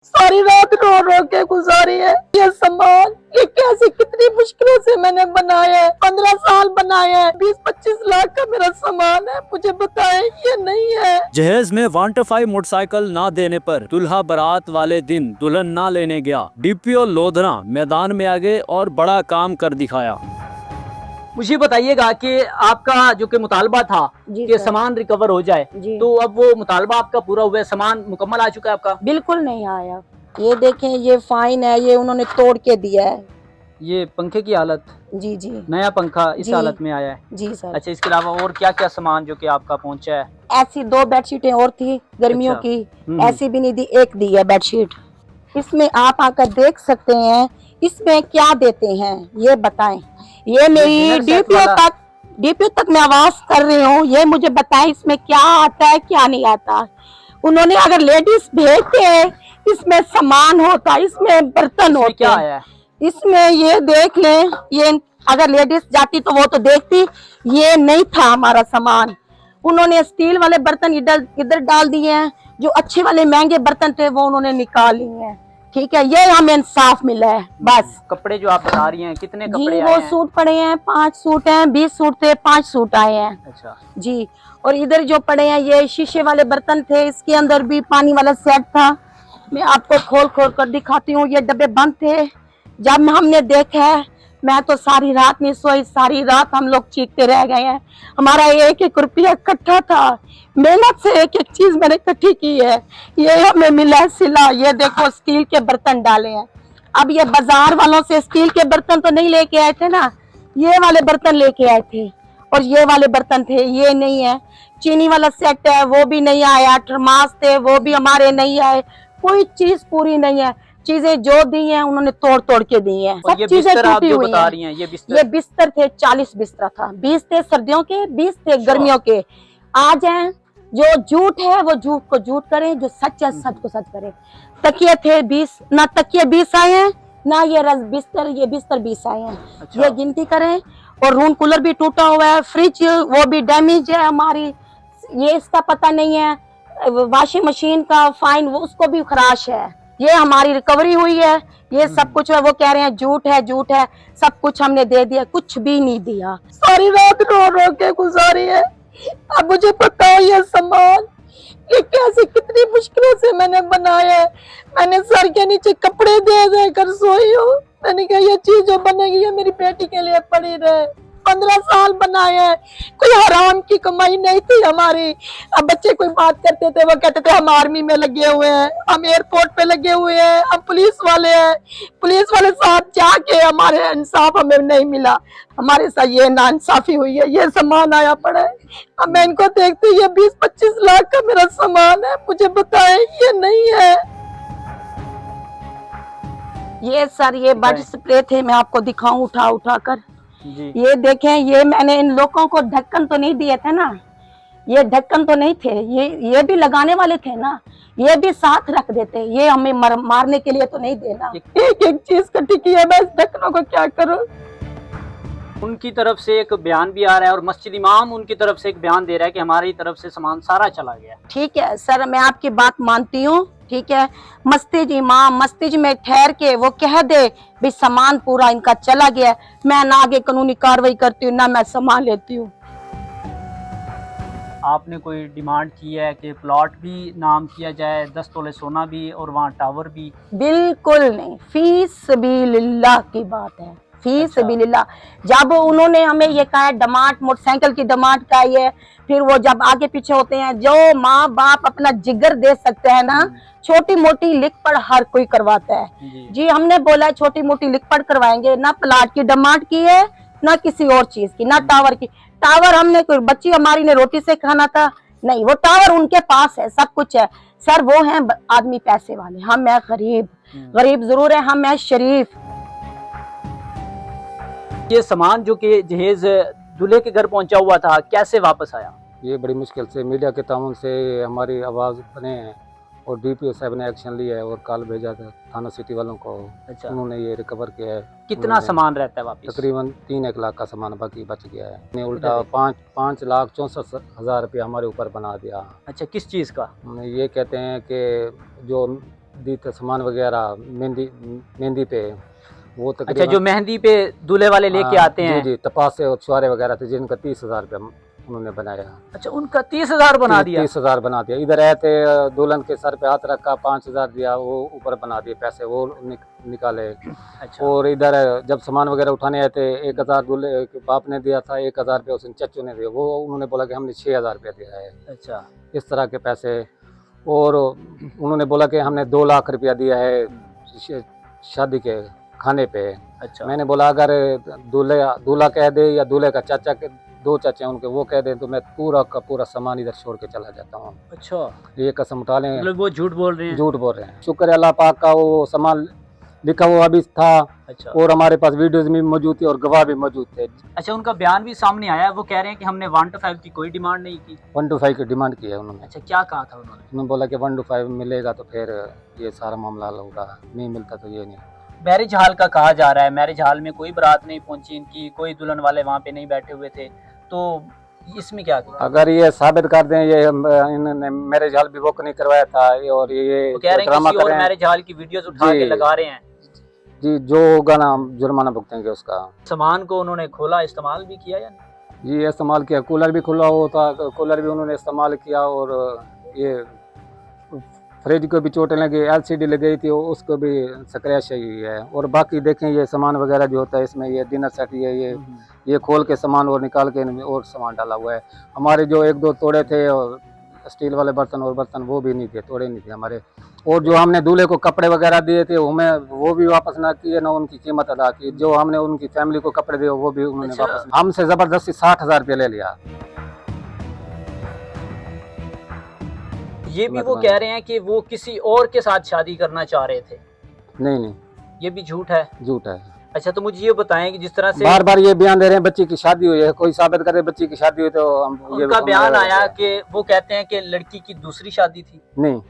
सारी रात रो रो के गुजारी है। ये सामान ये कैसे कितनी मुश्किलों से मैंने बनाया है, 15 साल बनाया है, 20-25 लाख का मेरा सामान है। मुझे बताएं ये नहीं है। जहेज में 125 मोटरसाइकिल ना देने पर दुल्हा बारात वाले दिन दुल्हन ना लेने गया। डीपीओ लोधरा मैदान में आ गए और बड़ा काम कर दिखाया। मुझे बताइएगा कि आपका जो कि मुतालबा था कि सामान रिकवर हो जाए, तो अब वो मुतालबा आपका पूरा हुआ है, सामान मुकम्मल आ चुका है आपका? बिल्कुल नहीं आया। ये देखें, ये फाइन है, ये उन्होंने तोड़ के दिया है। ये पंखे की हालत, जी जी नया पंखा इस जी। हालत में आया है। जी सर। अच्छा, इसके अलावा और क्या क्या सामान जो कि आपका पहुंचा है? ऐसी 2 बेडशीटें और थी गर्मियों अच्छा। की, ऐसी भी नहीं दी, एक दी है बेडशीट। इसमें आप आकर देख सकते हैं, इसमें क्या देते हैं ये बताएं। ये मेरी डीपीओ तक मैं आवाज कर रही हूँ, ये मुझे बताएं इसमें क्या आता है क्या नहीं आता। उन्होंने अगर लेडीज भेजते हैं, इसमें सामान होता, इसमें बर्तन होते, क्या आया है इसमें ये देख लें। ये अगर लेडीज जाती तो वो तो देखती, ये नहीं था हमारा सामान। उन्होंने स्टील वाले बर्तन इधर इधर डाल दिए हैं, जो अच्छे वाले महंगे बर्तन थे वो उन्होंने निकाल लिए हैं। ठीक है, ये हमें इंसाफ मिला है बस। कपड़े जो आप बता रही हैं, कितने कपड़े जी, आए वो हैं? सूट पड़े हैं, 5 सूट हैं, 20 सूट थे, 5 सूट आए हैं। अच्छा जी, और इधर जो पड़े हैं ये शीशे वाले बर्तन थे, इसके अंदर भी पानी वाला सेट था। मैं आपको खोल खोल कर दिखाती हूँ, ये डब्बे बंद थे। जब हमने देखा है, मैं तो सारी रात नहीं सोई, सारी रात हम लोग चीखते रह गए हैं। हमारा 1-1 रुपया इकट्ठा था, मेहनत से एक एक चीज मैंने इकट्ठी की है। ये हमें मिला है सिला। ये देखो स्टील के बर्तन डाले हैं। अब ये बाजार वालों से स्टील के बर्तन तो नहीं लेके आए थे ना, ये वाले बर्तन लेके आए थे, और ये वाले बर्तन थे, ये नहीं है। चीनी वाला सेट है, वो भी नहीं आया। थर्मास थे, वो भी हमारे नहीं आए। कोई चीज पूरी नहीं है। चीजें जो दी हैं उन्होंने तोड़ तोड़ के दी हैं। सब चीजें आप टूटी जो हुई बता हैं। रही हैं, ये बिस्तर थे, 40 बिस्तर था। 20 थे सर्दियों के, 20 थे गर्मियों के। आ जाए, जो झूठ है वो झूठ को झूठ करे, जो सच है सच को सच करे। तकिए थे 20, ना तकिए 20 आए हैं, ना ये बिस्तर, ये बिस्तर 20 आए हैं। अच्छा। ये गिनती करें। और रूम कूलर भी टूटा हुआ है, फ्रिज वो भी डैमेज है हमारी, ये इसका पता नहीं है। वॉशिंग मशीन का फाइन वो उसको भी खराश है। ये हमारी रिकवरी हुई है, ये सब कुछ है। वो कह रहे हैं झूठ है झूठ है, सब कुछ हमने दे दिया, कुछ भी नहीं दिया। सारी रात रो रो के गुजारी है। अब मुझे पता है ये सामान ये कैसे कितनी मुश्किलों से मैंने बनाया है। मैंने सर के नीचे कपड़े दे दे कर सोई हूँ। मैंने कहा ये चीज जो बनेगी ये मेरी बेटी के लिए पड़ी रहे। 15 साल बनाया है, कोई हराम की कमाई नहीं थी हमारी। अब बच्चे कोई बात करते थे, वो कहते थे हम आर्मी में लगे हुए हैं, हम एयरपोर्ट पे लगे हुए हैं, हम पुलिस वाले हैं। पुलिस वाले साथ जाके हमारे इंसाफ हमें नहीं मिला, हमारे साथ ये नाइंसाफी हुई है। ये सामान आया पड़ा है, अब मैं इनको देखती, ये 20-25 लाख का मेरा सामान है। मुझे बताएं ये नहीं है। ये सर, ये बॉडी स्प्रे थे, मैं आपको दिखाऊं उठा उठा कर। ये देखें, ये मैंने इन लोगों को ढक्कन तो नहीं दिए थे ना, ये ढक्कन तो नहीं थे, ये भी लगाने वाले थे ना, ये भी साथ रख देते। ये हमें मारने के लिए तो नहीं देना। एक एक चीज इकट्ठी की है, मैं इस ढक्कनों को क्या करूं। उनकी तरफ से एक बयान भी आ रहा है और मस्जिद इमाम उनकी तरफ से एक बयान दे रहा है कि हमारी तरफ से सामान सारा चला गया। ठीक है सर, मैं आपकी बात मानती हूँ, ठीक है। मस्जिद इमाम मस्जिद में ठहर के वो कह दे भी सामान पूरा इनका चला गया, मैं ना आगे कानूनी कार्रवाई करती हूँ ना मैं सामान लेती हूँ। आपने कोई डिमांड की है कि प्लॉट भी नाम किया जाए, 10 तोले सोना भी और वहाँ टावर भी? बिल्कुल नहीं, फी सबीलिल्लाह की बात है, फी सबीलिल्लाह। जब उन्होंने हमें ये कहा डिमांड, मोटरसाइकिल की डिमांड का ये, फिर वो जब आगे पीछे होते हैं, जो माँ बाप अपना जिगर दे सकते हैं ना, छोटी मोटी लिख पढ़ हर कोई करवाता है। जी हमने बोला छोटी मोटी लिख पढ़ करवाएंगे, ना प्लाट की डिमांड की है, ना किसी और चीज की, ना टावर की। टावर हमने कोई बच्ची हमारी ने रोटी से खाना था नहीं, वो टावर उनके पास है, सब कुछ है। सर वो हैं आदमी पैसे वाले, हम है गरीब। गरीब जरूर है, हम है शरीफ। ये सामान जो कि जहेज दूल्हे के घर पहुंचा हुआ था, कैसे वापस आया? ये बड़ी मुश्किल से मीडिया के ताउन से हमारी आवाज़ बने हैं और डीपीओ साहब ने एक्शन लिया है और कॉल भेजा था थाना सिटी वालों को। अच्छा। उन्होंने ये रिकवर किया है। कितना सामान रहता है वापस? तकरीबन 3-1 लाख का सामान बाकी बच गया है। ने उल्टा 5,64,000 रुपया हमारे ऊपर बना दिया। अच्छा, किस चीज़ का? ये कहते हैं कि जो दी थे सामान वगैरह मेहंदी पे वो अच्छा, तकरीबन जो मेहंदी पे दूल्हे वाले लेके आते हैं। जी तपासे और छुआरे वगैरह थे जिनका 30,000 रुपया उन्होंने बनाया। अच्छा, उनका 30,000 बना दिया। 30,000 बना दिया। इधर आए थे दुल्हन के सर पे हाथ रखा 5,000 दिया, वो ऊपर बना दिए पैसे वो निकाले। अच्छा, और इधर जब सामान वगैरह उठाने आए थे 1,000 दूल्हे के बाप ने दिया था, 1,000 रुपया उसने चच्चू ने दिया, वो उन्होंने बोला कि हमने 6,000 रुपया दिया है। अच्छा, इस तरह के पैसे। और उन्होंने बोला कि हमने 2 लाख रुपया दिया है शादी के खाने पे। अच्छा। मैंने बोला अगर दूल्हा कह दे या दूल्हे का चाचा के 2 चाचे हैं उनके वो कह दें तो मैं पूरा का पूरा सामान इधर छोड़ के चला जाता हूँ। अच्छा, ये कसम उठा लें, मतलब वो झूठ बोल रहे हैं। झूठ बोल रहे हैं। शुक्र है अल्लाह पाक का, वो सामान लिखा हुआ भी था अच्छा, और हमारे पास वीडियोज भी मौजूद थी और गवाह भी मौजूद थे। अच्छा, उनका बयान भी सामने आया है। वो कह रहे हैं कि हमने 1 to 5 की कोई डिमांड नहीं की। 1 to 5 की डिमांड की है उन्होंने। अच्छा, क्या कहा था उन्होंने? उन्होंने बोला कि 1 to 5 मिलेगा तो फिर ये सारा मामला हल होगा, नहीं मिलता तो ये नहीं। मैरिज हॉल का कहा जा रहा है, मैरिज हॉल में कोई बारात नहीं पहुंची इनकी, कोई दुल्हन वाले वहाँ पे नहीं बैठे हुए थे, तो इसमें क्या कहा? अगर ये साबित कर दें ये इन्होंने मैरिज हॉल भी बुक नहीं करवाया था और ये वो कह रहे हैं ड्रामा किसी कर और रहे हैं। मैरिज हॉल की वीडियोस उठा जी। के लगा रहे हैं। जी, जो होगा ना जुर्माना भुगतेंगे उसका। सामान को उन्होंने खोला, इस्तेमाल भी किया या नहीं? जी इस्तेमाल किया, कूलर भी खुला हुआ था, कूलर भी उन्होंने इस्तेमाल किया और ये फ्रिज को भी चोटें लगी, LCD लग गई थी उसको भी स्क्रैच हुई है। और बाकी देखें ये सामान वगैरह जो होता है इसमें ये डिनर सेट ये खोल के सामान और निकाल के इनमें और सामान डाला हुआ है। हमारे जो 1-2 तोड़े थे और स्टील वाले बर्तन और बर्तन वो भी नहीं थे, तोड़े नहीं थे हमारे। और जो हमने दूल्हे को कपड़े वगैरह दिए थे हमें वो भी वापस ना किए, ना उनकी कीमत अदा की। जो हमने उनकी फैमिली को कपड़े दिए वो भी उन्होंने अच्छा। वापस, हमसे जबरदस्ती 60,000 रुपये ले लिया। ये भी वो कह रहे हैं कि वो किसी और के साथ शादी करना चाह रहे थे। नहीं, ये भी झूठ है। झूठ है। अच्छा, तो मुझे ये बताएं कि जिस तरह से बार बार ये बयान दे रहे हैं बच्ची की शादी हुई है, कोई साबित करे बच्ची की शादी हुई तो हम ये उनका बयान आया कि वो कहते हैं कि लड़की की दूसरी शादी थी। नहीं,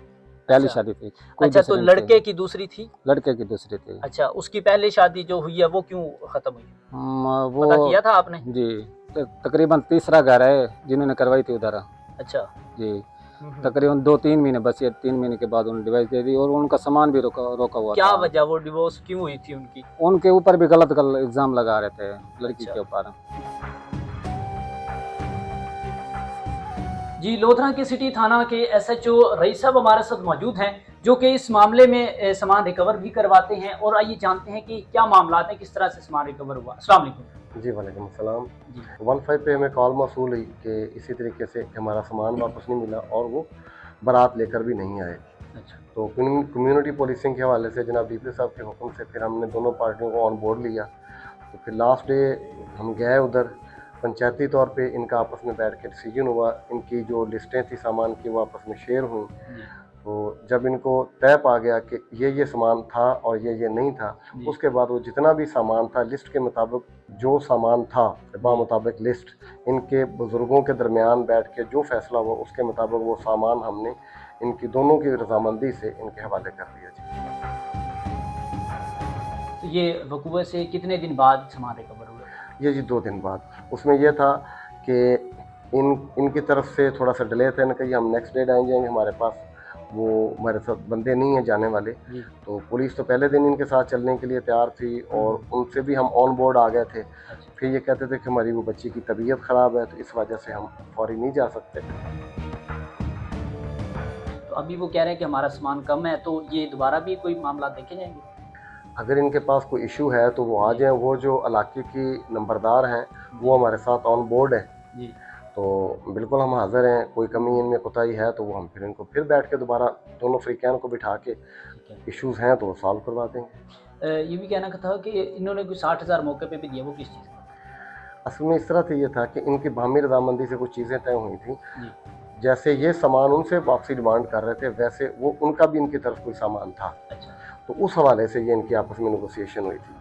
पहली अच्छा। शादी थी। कोई अच्छा, तो दूसरी नहीं लड़के थी। की दूसरी थी। लड़के की दूसरी थी। अच्छा, उसकी पहली शादी जो हुई है वो क्यों खत्म हुई, पता वो किया था आपने? जी तकरीबन तीसरा घर है जिन्होंने करवाई थी उधर। अच्छा। जी तकरीबन 2-3 महीने बस, ये 3 महीने के बाद उन्होंने डिवाइस दे दी और उनका सामान भी रोका हुआ क्या था। वजह, वो डिवोर्स क्यों हुई थी उनकी? उनके ऊपर भी गलत इल्जाम लगा रहे थे लड़की अच्छा। के ऊपर। जी, लोधरा के सिटी थाना के SHO रईस साहब हमारे साथ मौजूद हैं, जो कि इस मामले में सामान रिकवर भी करवाते हैं। और आइए जानते हैं कि क्या मामला है, किस तरह से सामान रिकवर हुआ। अस्सलाम वालेकुम। जी वालेकुम अस्सलाम। जी। 15 पे हमें कॉल मौसूल हुई कि इसी तरीके से हमारा सामान वापस नहीं मिला और वो बारात लेकर भी नहीं आए। अच्छा। तो कम्युनिटी पुलिसिंग के हवाले से जनाब DP साहब के हुक्म से फिर हमने दोनों पार्टियों को ऑन बोर्ड लिया। तो फिर लास्ट डे हम गए उधर, पंचायती तौर पे इनका आपस में बैठ के डिसीजन हुआ, इनकी जो लिस्टें थी सामान की वो आपस में शेयर हुई। तो जब इनको तय पा गया कि ये सामान था और ये नहीं था, उसके बाद वो जितना भी सामान था लिस्ट के मुताबिक जो सामान था मुताबिक लिस्ट, इनके बुज़ुर्गों के दरमियान बैठ के जो फैसला हुआ उसके मुताबिक वो सामान हमने इनकी दोनों की रजामंदी से इनके हवाले कर दिया। जी, तो ये वकूए से कितने दिन बाद सामान रिकवर हुआ? ये जी 2 दिन बाद। उसमें यह था कि इनकी तरफ से थोड़ा सा डिले था, इनका हम नेक्स्ट डे आ जाएंगे, हमारे पास वो हमारे साथ बंदे नहीं हैं जाने वाले। तो पुलिस तो पहले दिन इनके साथ चलने के लिए तैयार थी और उनसे भी हम ऑन बोर्ड आ गए थे। फिर ये कहते थे कि हमारी वो बच्ची की तबीयत ख़राब है तो इस वजह से हम फौरी नहीं जा सकते। तो अभी वो कह रहे हैं कि हमारा सामान कम है, तो ये दोबारा भी कोई मामला देखे जाएंगे? अगर इनके पास कोई इशू है तो वो आ जाएं। वो जो इलाके की नंबरदार हैं वो हमारे साथ ऑन बोर्ड है जी। तो बिल्कुल हम हाज़िर हैं। कोई कमी इनमें कोताही है तो वो हम फिर इनको फिर बैठ के दोबारा दोनों फ्रीकैन को बिठा के इश्यूज़ हैं तो वो सॉल्व करवा देंगे। ये भी कहना था कि इन्होंने कोई 60,000 मौके पे भी दिया, वो किस चीज़ का? असल में इस तरह से ये था कि इनकी बाहमी रजामंदी से कुछ चीज़ें तय हुई थी। जैसे ये सामान उनसे वापसी डिमांड कर रहे थे वैसे वो उनका भी इनकी तरफ कोई सामान था। अच्छा। तो उस हवाले से ये इनकी आपस में नेगोशिएशन हुई थी।